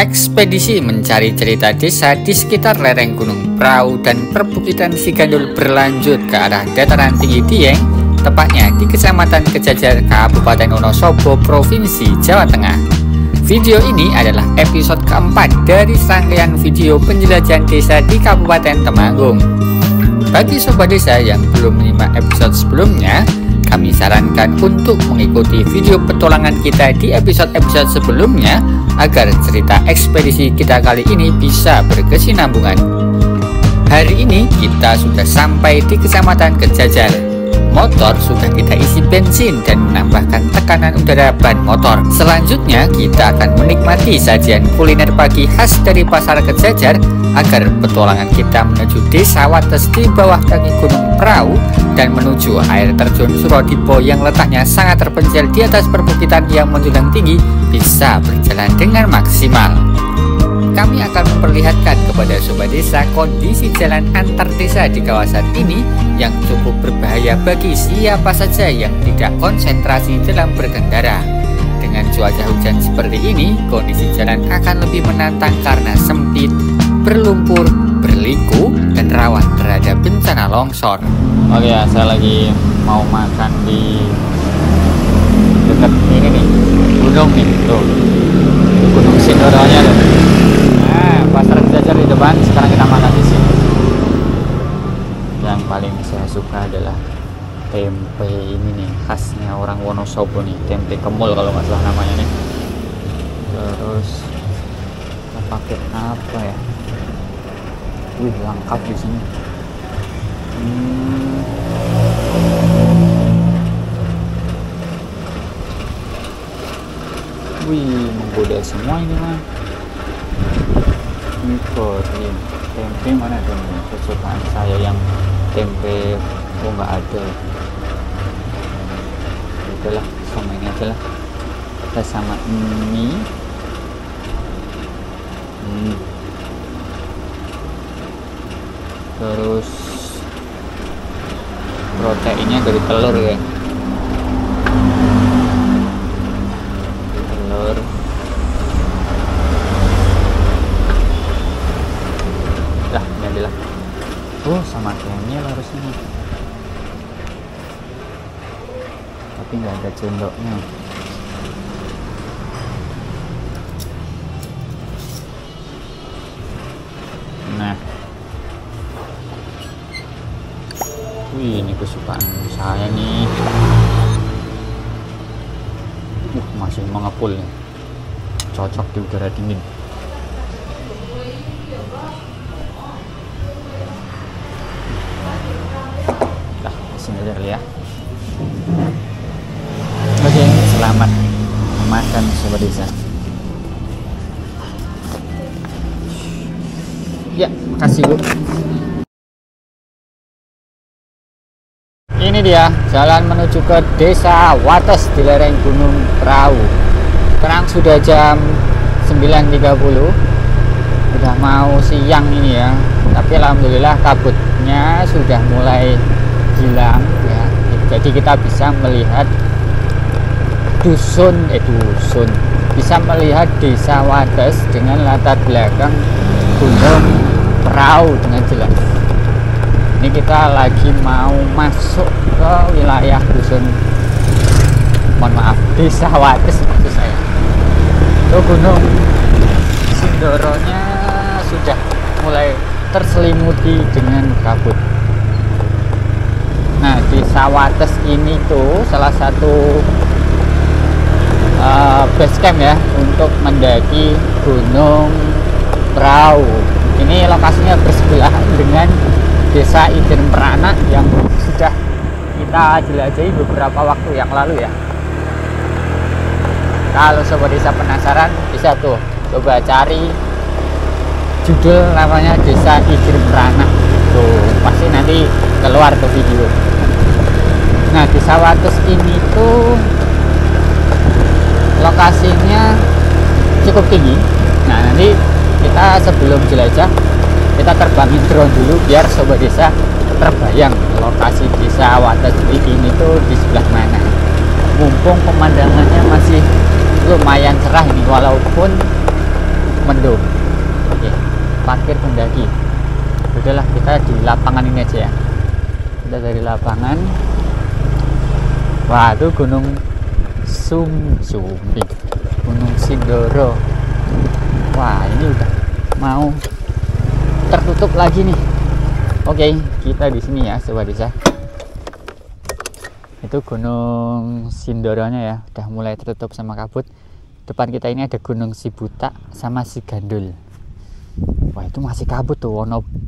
Ekspedisi mencari cerita desa di sekitar lereng Gunung Prau dan perbukitan Sigandul berlanjut ke arah dataran tinggi Dieng, tepatnya di Kecamatan Kejajar, Kabupaten Wonosobo, Provinsi Jawa Tengah. Video ini adalah episode keempat dari rangkaian video penjelajahan desa di Kabupaten Temanggung. Bagi sobat desa yang belum menyimak episode sebelumnya, kami sarankan untuk mengikuti video petualangan kita di episode-episode sebelumnya agar cerita ekspedisi kita kali ini bisa berkesinambungan. Hari ini kita sudah sampai di Kecamatan Kejajar. Motor sudah kita isi bensin dan menambahkan tekanan udara ban motor. Selanjutnya kita akan menikmati sajian kuliner pagi khas dari Pasar Kejajar agar petualangan kita menuju Desa Wates di bawah kaki Gunung Prau dan menuju air terjun Surodipo yang letaknya sangat terpencil di atas perbukitan yang menjulang tinggi bisa berjalan dengan maksimal. Kami akan memperlihatkan kepada sobat desa kondisi jalan antar desa di kawasan ini yang cukup berbahaya bagi siapa saja yang tidak konsentrasi dalam berkendara. Dengan cuaca hujan seperti ini, kondisi jalan akan lebih menantang karena sempit, berlumpur, berliku, dan rawan terhadap bencana longsor. Oke ya, saya lagi mau makan di dekat ini nih, gunung nih, tuh Gunung Sindoronya tuh. Nah, Pasar Kejajar di depan. Sekarang kita makan di sini. Yang paling saya suka adalah tempe ini nih, khasnya orang Wonosobo nih, tempe kemul kalau nggak salah namanya nih. Terus kita pakai apa ya? Wih, lengkap di sini. Wih, menggoda semua ini mah. Ini goreng tempe, mana tempe kesukaan saya yang tempe nggak ada. Udahlah, sama ini aja lah. Kita sama mie. Terus proteinnya dari telur ya. Telur. Lah, ini adalah. Oh, sama kenyal harusnya. Tapi nggak ada cendoknya. Nah. Wih, ini kesukaan saya nih. Masih mengepul nih. Cocok di udara dingin. Nah, sini aja kali ya. Oke, selamat makan sobat desa. Ya, makasih Bu. Ini dia jalan menuju ke Desa Wates di lereng Gunung Prau. Sekarang sudah jam 9.30, udah mau siang ini ya. Tapi alhamdulillah kabutnya sudah mulai hilang ya. Jadi kita bisa melihat bisa melihat Desa Wates dengan latar belakang Gunung Prau dengan jelas. Ini kita lagi mau masuk ke wilayah dusun, Desa Wates maksud saya. Itu Gunung Sindoronya sudah mulai terselimuti dengan kabut. Nah, Desa Wates ini tuh salah satu base camp ya untuk mendaki Gunung Prau. Ini lokasinya bersebelahan dengan Desa Ijen Peranak yang sudah kita jelajahi beberapa waktu yang lalu ya. Kalau sobat desa penasaran, bisa tuh coba cari judul namanya Desa Ijen Peranak. Tuh pasti nanti keluar ke video. Nah, Desa Wates ini tuh lokasinya cukup tinggi. Nah, nanti kita sebelum jelajah kita terbangin drone dulu biar sobat desa terbayang lokasi Desa Wates ini tuh di sebelah mana. Mumpung pemandangannya masih lumayan cerah ini, walaupun mendung. Oke, parkir pendaki. Udahlah, kita di lapangan ini aja ya. Kita dari lapangan. Wah, itu Gunung Sumbi, Gunung Sindoro. Wah, ini udah mau tertutup lagi nih. Oke, kita di sini ya, Sobat Desa. Itu Gunung Sindoronya ya, udah mulai tertutup sama kabut. Depan kita ini ada Gunung Sibuta sama Sigandul. Wah, itu masih kabut tuh,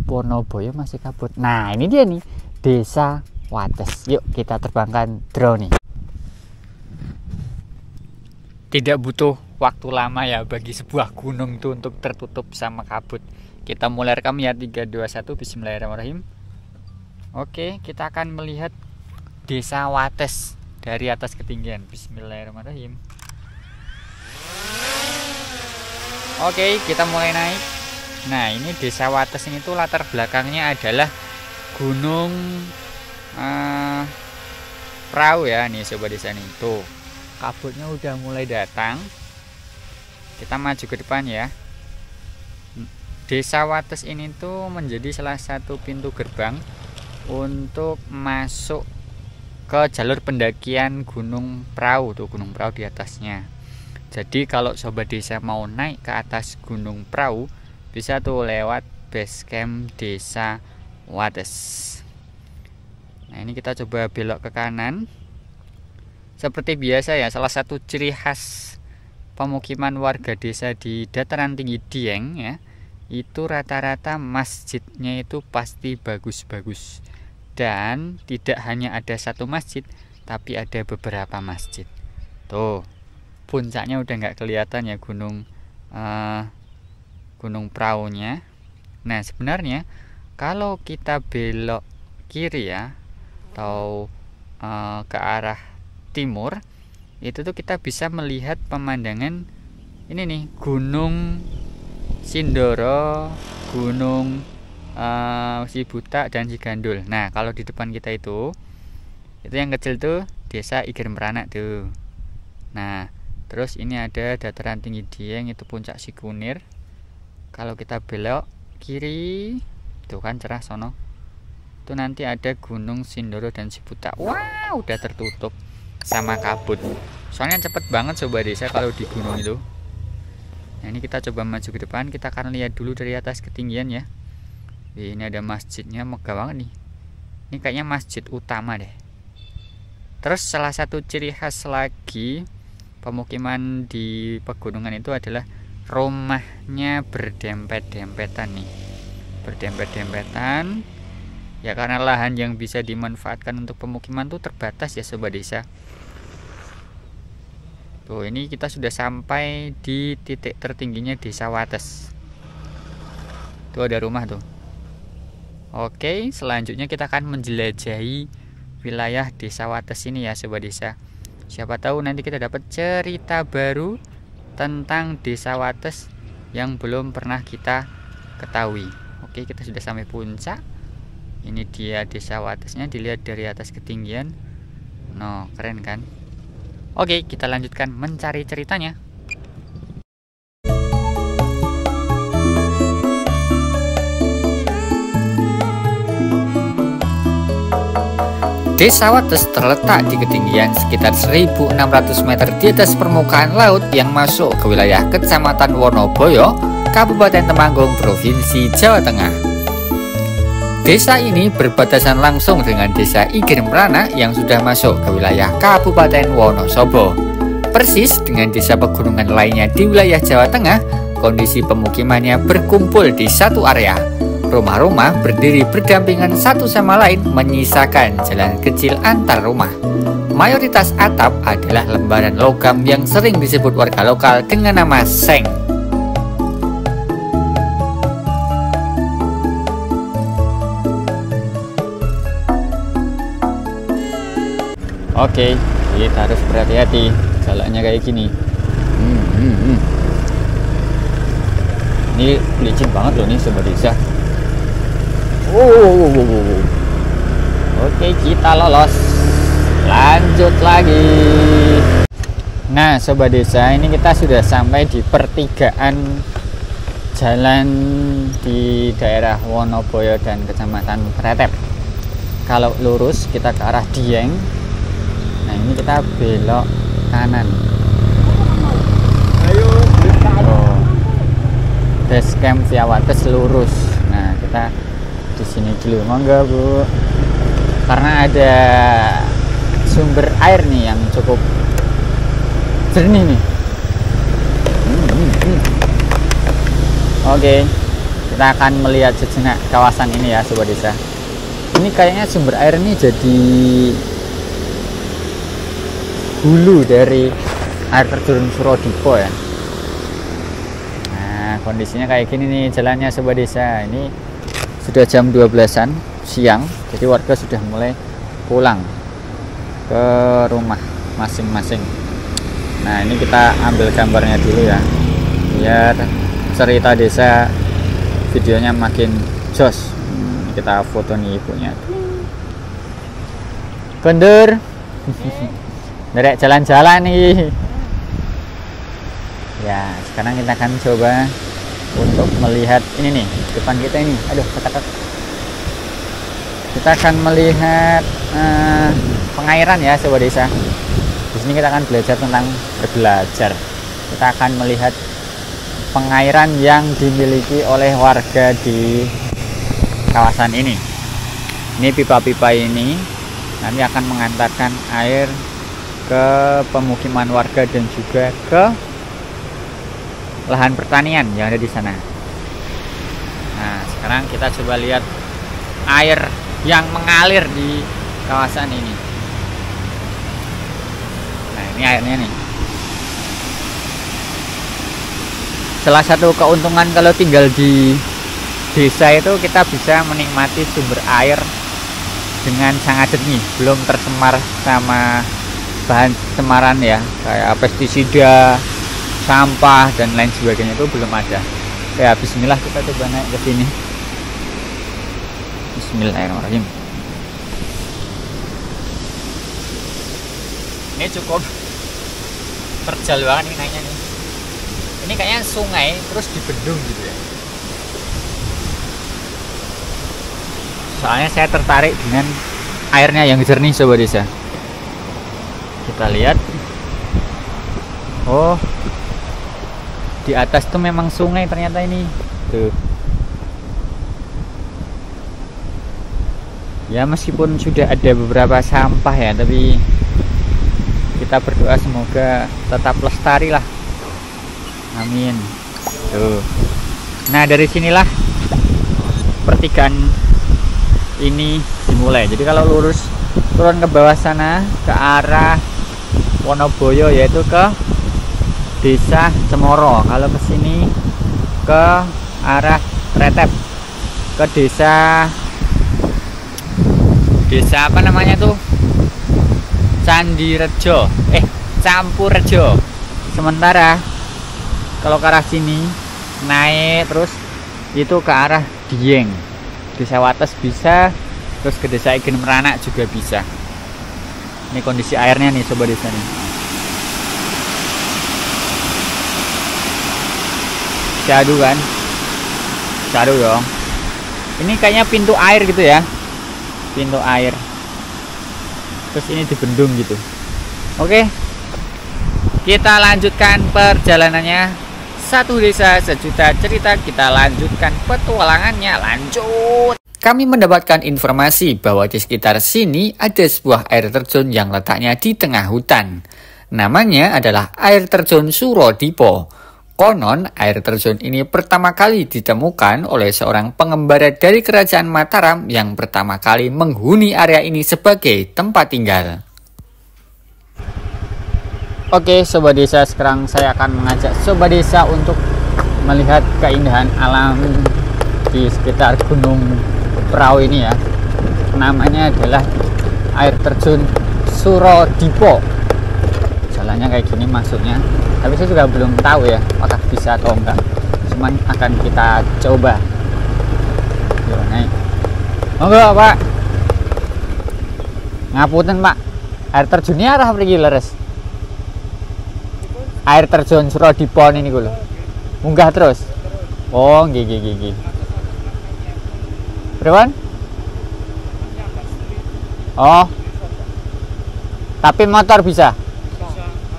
Wonoboyo masih kabut. Nah, ini dia nih, Desa Wates. Yuk kita terbangkan drone nih. Tidak butuh waktu lama ya bagi sebuah gunung itu untuk tertutup sama kabut. Kita mulai rekam ya, 3, 2, 1, bismillahirrahmanirrahim. Oke, kita akan melihat Desa Wates dari atas ketinggian. Bismillahirrahmanirrahim. Oke, kita mulai naik. Nah, ini Desa Wates ini tuh latar belakangnya adalah Gunung Prau ya, nih Sobat Desa nih. Tuh, kabutnya udah mulai datang. Kita maju ke depan ya. Desa Wates ini tuh menjadi salah satu pintu gerbang untuk masuk ke jalur pendakian Gunung Prau, tuh Gunung Prau di atasnya. Jadi kalau Sobat Desa mau naik ke atas Gunung Prau, bisa tuh lewat base camp Desa Wates. Nah, ini kita coba belok ke kanan. Seperti biasa ya, salah satu ciri khas pemukiman warga desa di dataran tinggi Dieng ya, itu rata-rata masjidnya itu pasti bagus-bagus. Dan tidak hanya ada satu masjid, tapi ada beberapa masjid. Tuh, puncaknya udah nggak kelihatan ya Gunung Praunya. Nah, sebenarnya kalau kita belok kiri ya, atau ke arah timur, itu tuh kita bisa melihat pemandangan ini nih, Gunung Sindoro, Gunung Sibuta dan Sigandul. Nah, kalau di depan kita itu yang kecil tuh Desa Iger Meranak tuh. Nah, terus ini ada dataran tinggi Dieng, itu puncak Sikunir. Kalau kita belok kiri, tuh kan cerah sono, itu nanti ada Gunung Sindoro dan Sibuta. Wow, udah tertutup sama kabut. Soalnya cepet banget Sobat Desa kalau di gunung itu. Nah, ini kita coba maju ke depan. Kita akan lihat dulu dari atas ketinggian ya. Ini ada masjidnya, megah banget nih. Ini kayaknya masjid utama deh. Terus salah satu ciri khas lagi pemukiman di pegunungan itu adalah rumahnya berdempet-dempetan nih. Berdempet-dempetan. Ya, karena lahan yang bisa dimanfaatkan untuk pemukiman tuh terbatas ya Sobat Desa. Tuh, ini kita sudah sampai di titik tertingginya Desa Wates. Tuh ada rumah tuh. Oke, selanjutnya kita akan menjelajahi wilayah Desa Wates ini ya Sobat Desa. Siapa tahu nanti kita dapat cerita baru tentang Desa Wates yang belum pernah kita ketahui. Oke, kita sudah sampai puncak. Ini dia Desa Watesnya, dilihat dari atas ketinggian. No, keren kan? Oke, kita lanjutkan mencari ceritanya. Desa Wates terletak di ketinggian sekitar 1.600 meter di atas permukaan laut yang masuk ke wilayah Kecamatan Wonoboyo, Kabupaten Temanggung, Provinsi Jawa Tengah. Desa ini berbatasan langsung dengan Desa Iger Meranak yang sudah masuk ke wilayah Kabupaten Wonosobo. Persis dengan desa pegunungan lainnya di wilayah Jawa Tengah, kondisi pemukimannya berkumpul di satu area. Rumah-rumah berdiri berdampingan satu sama lain, menyisakan jalan kecil antar rumah. Mayoritas atap adalah lembaran logam yang sering disebut warga lokal dengan nama seng. Oke, kita harus berhati-hati, jalannya kayak gini. Ini licin banget loh nih Sobat Desa. Oke, kita lolos. Lanjut lagi. Nah Sobat Desa, ini kita sudah sampai di pertigaan jalan di daerah Wonoboyo dan Kecamatan Pretep. Kalau lurus kita ke arah Dieng. Nah ini kita belok kanan. Oh. Base camp Viawates lurus. Nah kita di sini dulu, monggo Bu. Karena ada sumber air nih yang cukup jernih nih. Oke, kita akan melihat sejenak kawasan ini ya Sobat Desa. Ini kayaknya sumber air ini jadi hulu dari air terjun Surodipo ya. Nah kondisinya kayak gini nih jalannya Sobat Desa. Ini sudah jam 12-an siang, jadi warga sudah mulai pulang ke rumah masing-masing. Nah ini kita ambil gambarnya dulu ya, biar cerita desa videonya makin jos. Kita foto nih ibunya, kendur derek jalan-jalan nih ya. Sekarang kita akan coba untuk melihat ini nih depan kita ini. Aduh ketat. Kita akan melihat pengairan ya Sobat Desa. Di sini kita akan belajar tentang berbelajar. Kita akan melihat pengairan yang dimiliki oleh warga di kawasan ini. Ini pipa-pipa ini nanti akan mengantarkan air ke pemukiman warga dan juga ke lahan pertanian yang ada di sana. Nah, sekarang kita coba lihat air yang mengalir di kawasan ini. Nah, ini airnya nih. Salah satu keuntungan kalau tinggal di desa itu kita bisa menikmati sumber air dengan sangat jernih, belum tercemar sama bahan cemaran ya, kayak pestisida, sampah dan lain sebagainya, itu belum ada. Ya bismillah, kita coba naik ke sini. Bismillahirrahmanirrahim. Ini cukup terjal banget ini naiknya nih. Ini kayaknya sungai terus dibendung gitu ya. Soalnya saya tertarik dengan airnya yang jernih Sobat Desa. Kita lihat. Oh, di atas tuh memang sungai ternyata ini. Tuh. Ya meskipun sudah ada beberapa sampah ya, tapi kita berdoa semoga tetap lestari lah. Amin. Tuh. Nah dari sinilah pertigaan ini dimulai. Jadi kalau lurus turun ke bawah sana ke arah Wonoboyo, yaitu ke Desa Cemoro. Kalau ke sini ke arah Pretep, ke desa apa namanya tuh, Candirejo, Campurrejo. Sementara kalau ke arah sini naik terus itu ke arah Dieng, Desa Wates bisa, terus ke Desa Igen Meranak juga bisa. Ini kondisi airnya nih Sobat Desa nih. Syahdu kan? Syahdu dong. Ini kayaknya pintu air gitu ya. Pintu air. Terus ini dibendung gitu. Oke. Kita lanjutkan perjalanannya. Satu desa sejuta cerita, kita lanjutkan petualangannya, lanjut. Kami mendapatkan informasi bahwa di sekitar sini ada sebuah air terjun yang letaknya di tengah hutan. Namanya adalah air terjun Surodipo. Konon air terjun ini pertama kali ditemukan oleh seorang pengembara dari Kerajaan Mataram yang pertama kali menghuni area ini sebagai tempat tinggal. Oke Sobat Desa, sekarang saya akan mengajak Sobat Desa untuk melihat keindahan alam di sekitar Gunung Prau ini ya. Namanya adalah air terjun Surodipo. Jalannya kayak gini masuknya, tapi saya juga belum tahu ya apakah bisa atau enggak, cuman akan kita coba. Yuk naik. Monggo Pak. Ngapunten Pak, air terjunnya arah mriki leres. Air terjun Surodipo ini gue munggah terus. Oh, gigi. Berapa? Oh. Tapi motor bisa?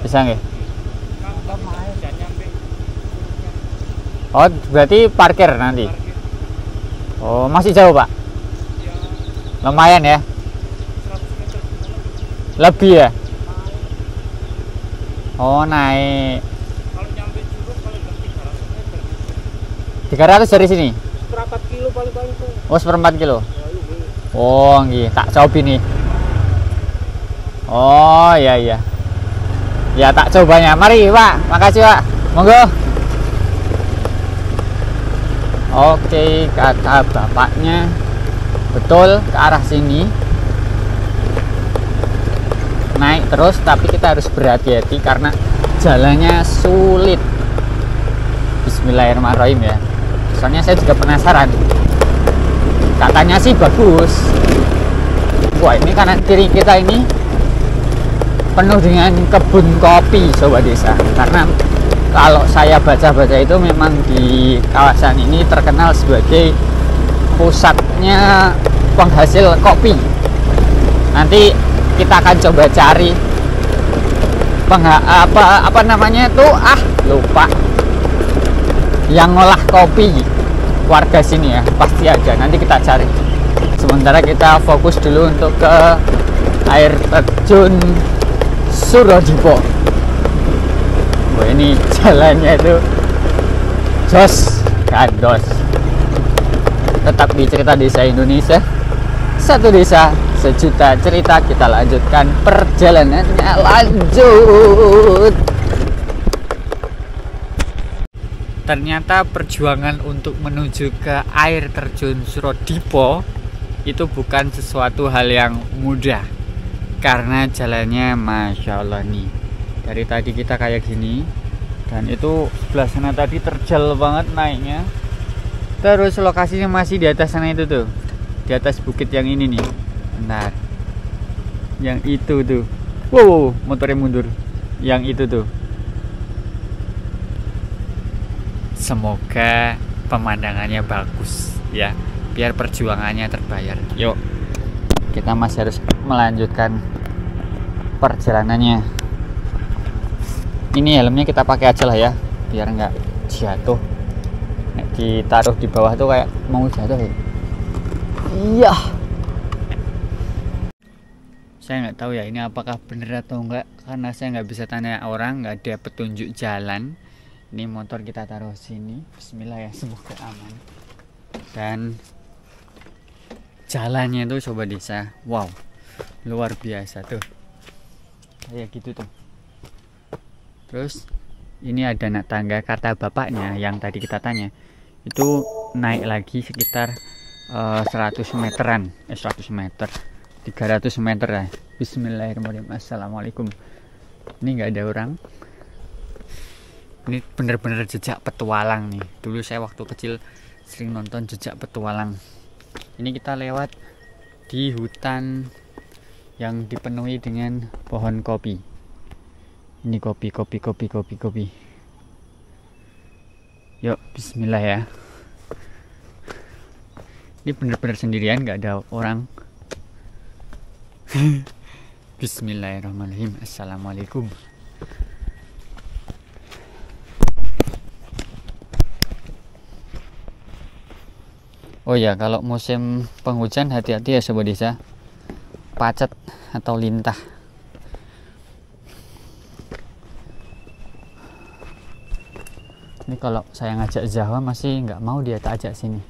Bisa nggih? Oh, berarti parkir nanti. Oh, masih jauh, Pak? Lumayan ya? Lebih ya? Oh, naik. Kalau nyampe Curug, kalau jam 300 meter. 300 dari sini? Seperempat kilo paling-paling tuh. Oh, seperempat kilo. Ya, iya. Oh, nggih, tak coba nih. Oh, iya. Ya, tak cobanya. Mari, Pak. Makasih, Pak. Monggo. Oke, kata bapaknya betul ke arah sini. Naik terus, tapi kita harus berhati-hati karena jalannya sulit. Bismillahirrahmanirrahim ya. Soalnya saya juga penasaran. Katanya sih bagus. Wah, ini kanan kiri kita ini penuh dengan kebun kopi, sobat desa. Karena kalau saya baca-baca itu memang di kawasan ini terkenal sebagai pusatnya penghasil kopi. Nanti kita akan coba cari apa namanya itu, lupa, yang ngolah kopi warga sini ya, pasti ada. Nanti kita cari. Sementara kita fokus dulu untuk ke air terjun Surodipo. Wah, ini jalannya itu jos gandos. Tetap di Cerita Desa Indonesia, satu desa sejuta cerita. Kita lanjutkan perjalanannya, lanjut. Ternyata perjuangan untuk menuju ke air terjun Surodipo itu bukan sesuatu hal yang mudah, karena jalannya Masya Allah nih. Dari tadi kita kayak gini, dan itu sebelah sana tadi terjal banget naiknya. Terus lokasinya masih di atas sana itu tuh, di atas bukit yang ini nih. Bentar, yang itu tuh, wow, motornya mundur. Yang itu tuh. Semoga pemandangannya bagus ya, biar perjuangannya terbayar. Yuk, kita masih harus melanjutkan perjalanannya. Ini helmnya kita pakai aja lah ya, biar nggak jatuh. Nek ditaruh di bawah tuh kayak mau jatuh ya. Iya. Saya nggak tahu ya ini apakah bener atau enggak, karena saya nggak bisa tanya orang, nggak ada petunjuk jalan. Ini motor kita taruh sini. Bismillah ya, semoga aman. Dan jalannya tuh coba desa, wow, luar biasa tuh, kayak gitu tuh. Terus ini ada anak tangga, kata bapaknya yang tadi kita tanya itu naik lagi sekitar 100 meteran, 100 meter, 300 meter ya. Bismillahirrahmanirrahim. Assalamualaikum. Ini nggak ada orang. Ini bener-bener jejak petualang nih. Dulu saya waktu kecil sering nonton Jejak Petualang. Ini kita lewat di hutan yang dipenuhi dengan pohon kopi. Ini kopi. Yuk, bismillah ya. Ini bener-bener sendirian, nggak ada orang. Bismillahirrahmanirrahim. Assalamualaikum. Oh ya, kalau musim penghujan hati-hati ya sobat desa, pacet atau lintah. Ini kalau saya ngajak Zahwa masih nggak mau, dia tak ajak sini.